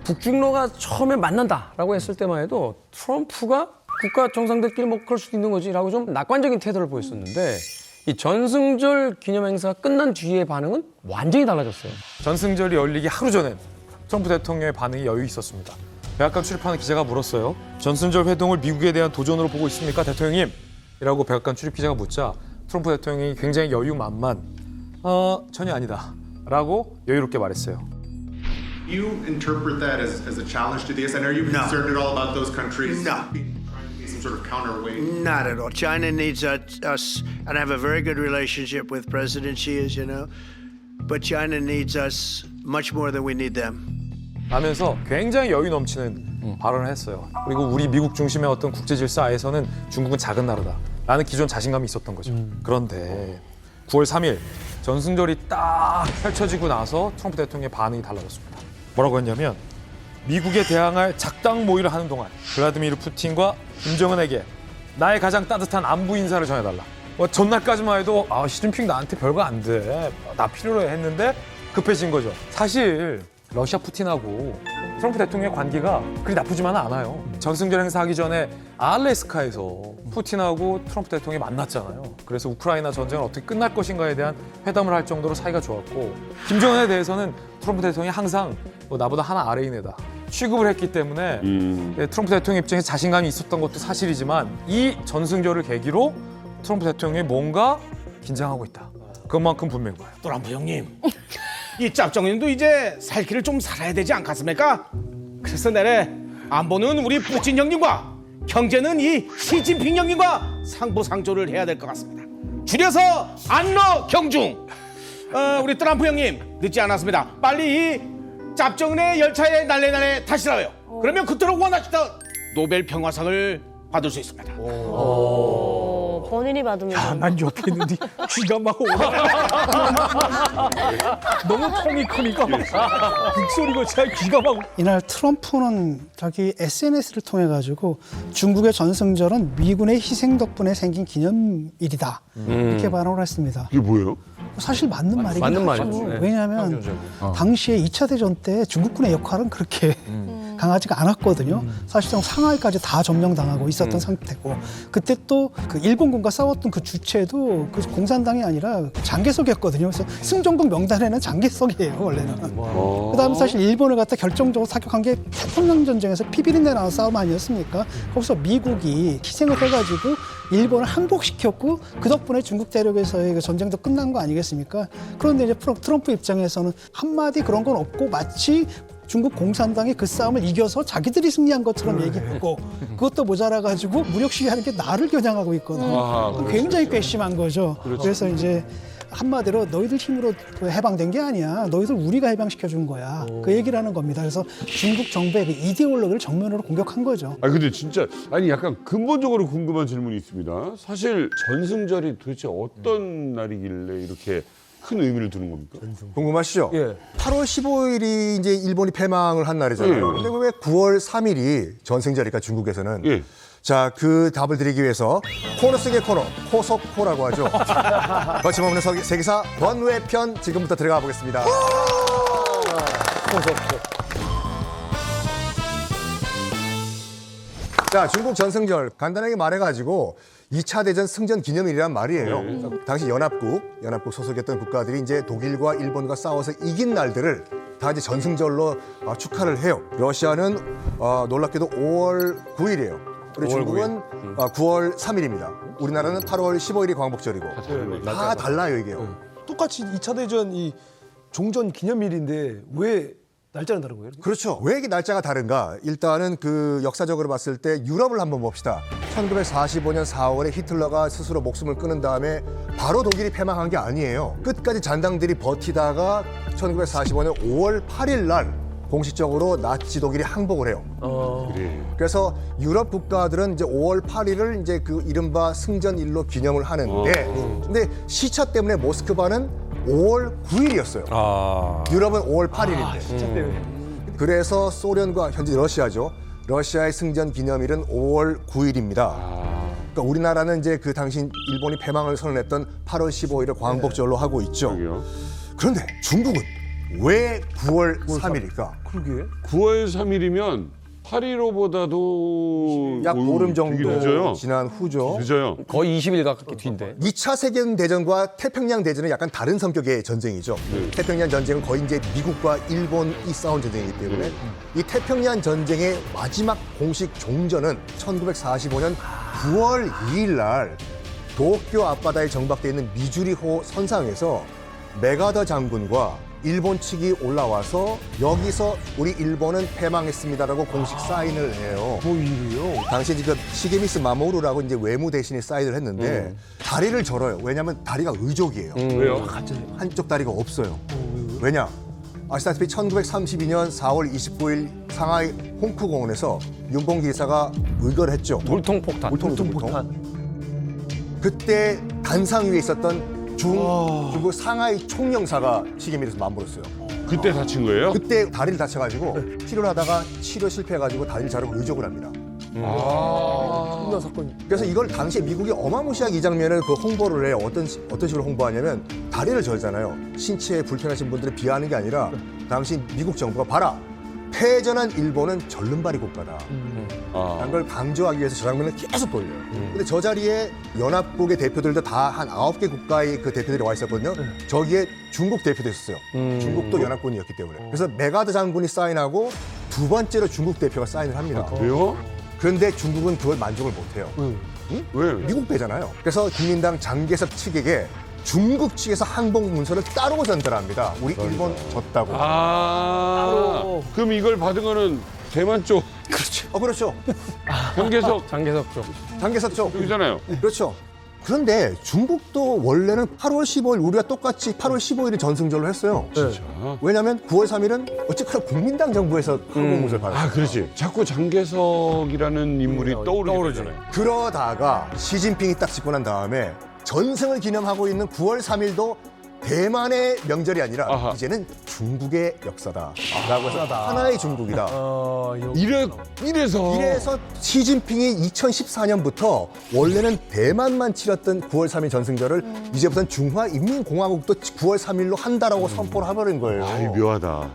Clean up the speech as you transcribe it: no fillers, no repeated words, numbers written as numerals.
북중러가 처음에 만난다라고 했을 때만 해도 트럼프가 국가 정상들끼리 뭐 그럴 수도 있는 거지라고 좀 낙관적인 태도를 보였었는데 이 전승절 기념행사가 끝난 뒤의 반응은 완전히 달라졌어요. 전승절이 열리기 하루 전엔 트럼프 대통령의 반응이 여유 있었습니다. 백악관 출입하는 기자가 물었어요. 전승절 회동을 미국에 대한 도전으로 보고 있습니까, 대통령님? 이라고 백악관 출입 기자가 묻자 트럼프 대통령이 굉장히 여유만만 전혀 아니다 라고 여유롭게 말했어요. You interpret that as a challenge to the US, and are you concerned at all about those countries No. being some sort of counterweight? Not at all. China needs us, and I have a very good relationship with President Xi, as you know. But China needs us much more than we need them. 라면서 굉장히 여유 넘치는 발언을 했어요. 그리고 우리 미국 중심의 어떤 국제 질서하에서는 중국은 작은 나라다 라는 기존 자신감이 있었던 거죠. 그런데 9월 3일 전승절이 딱 펼쳐지고 나서 트럼프 대통령의 반응이 달라졌습니다. 뭐라고 했냐면 미국에 대항할 작당 모의를 하는 동안 블라디미르 푸틴과 김정은에게 나의 가장 따뜻한 안부 인사를 전해달라. 전날까지만 해도 시진핑 나한테 별거 안 돼. 나 필요로 해 했는데 급해진 거죠. 사실 러시아 푸틴하고 트럼프 대통령의 관계가 그리 나쁘지만은 않아요. 전승절 행사하기 전에 알래스카에서 푸틴하고 트럼프 대통령이 만났잖아요. 그래서 우크라이나 전쟁은 어떻게 끝날 것인가에 대한 회담을 할 정도로 사이가 좋았고 김정은에 대해서는 트럼프 대통령이 항상 나보다 하나 아래인 애다 취급을 했기 때문에 트럼프 대통령 입장에서 자신감이 있었던 것도 사실이지만 이 전승절을 계기로 트럼프 대통령이 뭔가 긴장하고 있다. 그것만큼 분명한 거예요. 트럼프 형님, 이 짭정님도 이제 살 길을 좀 살아야 되지 않겠습니까? 그래서 내래 안보는 우리 푸틴 형님과 경제는 이 시진핑 형님과 상부상조를 해야 될 것 같습니다. 줄여서 안러 경중. 우리 트럼프 형님 늦지 않았습니다. 빨리 이 짭정의 열차에 날래날래 타시라요. 그러면 그토록 원하시던 노벨 평화상을 받을 수 있습니다. 본인이 받으면 난 옆에 있는데 귀가 막 오라. 너무 통이 크니까 막 빅소리가 제 귀가 막. 이날 트럼프는 자기 SNS를 통해 가지고 중국의 전승절은 미군의 희생 덕분에 생긴 기념일이다 이렇게 발언을 했습니다. 이게 뭐예요? 사실 맞는 말이긴 맞는 하죠. 말이죠. 네. 왜냐하면 당시에 2차 대전 때 중국군의 역할은 그렇게 강하지가 않았거든요. 사실상 상하이까지 다 점령당하고 있었던 상태고 그때 또 그 일본군과 싸웠던 그 주체도 그 공산당이 아니라 장개석이었거든요. 그래서 승전국 명단에는 장개석이에요 원래는. 그다음에 사실 일본을 갖다 결정적으로 사격한 게 태평양 전쟁에서 피비린내 나는 싸움 아니었습니까? 거기서 미국이 희생을 해가지고 일본을 항복시켰고 그 덕분에 중국 대륙에서의 그 전쟁도 끝난 거 아니겠습니까? 그런데 이제 트럼프 입장에서는 한마디 그런 건 없고 마치 중국 공산당이 그 싸움을 이겨서 자기들이 승리한 것처럼 얘기했고 그것도 모자라가지고 무력 시위하는 게 나를 겨냥하고 있거든요. 굉장히 괘씸한 거죠. 그래서 이제 한마디로 너희들 힘으로 해방된 게 아니야. 너희들 우리가 해방시켜준 거야. 그 얘기를 하는 겁니다. 그래서 중국 정부의 그 이데올로기를 정면으로 공격한 거죠. 근데 진짜 약간 근본적으로 궁금한 질문이 있습니다. 사실 전승절이 도대체 어떤 날이길래 이렇게 큰 의미를 두는 겁니까? 궁금하시죠? 예. 8월 15일이 이제 일본이 패망을 한 날이잖아요. 근데 왜 9월 3일이 전승절일까 중국에서는? 예. 자, 그 답을 드리기 위해서 코너 속의 코너, 코석코라고 하죠. 거침없는 세계사 번외편 지금부터 들어가 보겠습니다. 자, 중국 전승절 간단하게 말해가지고 2차 대전 승전 기념일이란 말이에요. 당시 연합국 소속이었던 국가들이 이제 독일과 일본과 싸워서 이긴 날들을 다 이제 전승절로 축하를 해요. 러시아는 놀랍게도 5월 9일이에요. 그리고 중국은 9월 3일입니다. 우리나라는 8월 15일이 광복절이고 다 달라요 이게요. 똑같이 2차 대전 이 종전 기념일인데 왜 날짜는 다른 거예요? 그렇죠. 왜 이게 날짜가 다른가? 일단은 그 역사적으로 봤을 때 유럽을 한번 봅시다. 1945년 4월에 히틀러가 스스로 목숨을 끊은 다음에 바로 독일이 패망한 게 아니에요. 끝까지 잔당들이 버티다가 1945년 5월 8일 날 공식적으로 나치 독일이 항복을 해요. 그래서 유럽 국가들은 이제 5월 8일을 이제 그 이른바 승전일로 기념을 하는데 근데 시차 때문에 모스크바는 5월 9일이었어요. 유럽은 5월 8일인데. 그래서 소련과 현재 러시아죠. 러시아의 승전 기념일은 5월 9일입니다. 그러니까 우리나라는 이제 그 당시 일본이 패망을 선언했던 8월 15일을 광복절로 하고 있죠. 그런데 중국은 왜 9월 3일일까? 9월 3일이면 8.15보다도 약 보름 정도 늦어요. 지난 후죠. 늦어요. 거의 20일 가깝게 뒤인데. 2차 세계대전과 태평양 대전은 약간 다른 성격의 전쟁이죠. 태평양 전쟁은 거의 이제 미국과 일본이 싸운 전쟁이기 때문에 이 태평양 전쟁의 마지막 공식 종전은 1945년 9월 2일 날 도쿄 앞바다에 정박되어 있는 미주리호 선상에서 메가더 장군과 일본 측이 올라와서 여기서 우리 일본은 패망했습니다라고 공식 사인을 해요. 당시에 지금 시게미스 마모루라고 이제 외무 대신에 사인을 했는데 다리를 절어요. 왜냐하면 다리가 의족이에요. 왜요? 한쪽 다리가 없어요. 왜냐? 아시다시피 1932년 4월 29일 상하이 홍푸공원에서 윤봉길 일사가 의거를 했죠. 물통폭탄. 그때 단상 위에 있었던 중국 상하이 총영사가 시계미에서 맞물었어요. 그때 다친 거예요? 그때 다리를 다쳐가지고 치료를 하다가 치료 실패해가지고 다리를 자르고 의족을 합니다. 그래서 이걸 당시에 미국이 어마무시하게 이 장면을 그 홍보를 해요. 어떤 식으로 홍보하냐면 다리를 절잖아요. 신체에 불편하신 분들을 비하하는 게 아니라 당시 미국 정부가 봐라. 패전한 일본은 절름발이 국가다. 라는 걸 강조하기 위해서 저 장면을 계속 돌려요. 근데 저 자리에 연합국의 대표들도 다 한 9개 국가의 그 대표들이 와 있었거든요. 저기에 중국 대표도 있었어요. 중국도 연합군이었기 때문에. 그래서 메가더 장군이 사인하고 두 번째로 중국 대표가 사인을 합니다. 왜요? 그런데 중국은 그걸 만족을 못해요. 왜? 미국 배잖아요. 그래서 국민당 장개석 측에게 중국 측에서 항복 문서를 따로 전달합니다. 우리 일본 졌다고. 그럼 이걸 받은 거는 대만 쪽 그렇죠. 경계석 장개석 쪽. 장개석 쪽. 쪽이잖아요. 그렇죠. 그런데 중국도 원래는 8월 15일 우리가 똑같이 8월 15일을 전승절로 했어요. 진짜. 왜냐하면 9월 3일은 어쨌거나 국민당 정부에서 항복 문서를 받았어요. 그렇지. 자꾸 장개석이라는 인물이 떠오르잖아요. 그러다가 시진핑이 딱 집고 난 다음에 전승을 기념하고 있는 9월 3일도 대만의 명절이 아니라 아하. 이제는 중국의 역사다라고 해서 하나의 중국이다. 이래서 시진핑이 2014년부터 원래는 대만만 치렀던 9월 3일 전승절을 이제부터는 중화인민공화국도 9월 3일로 한다라고 선포를 해버린 거예요. 아이 묘하다.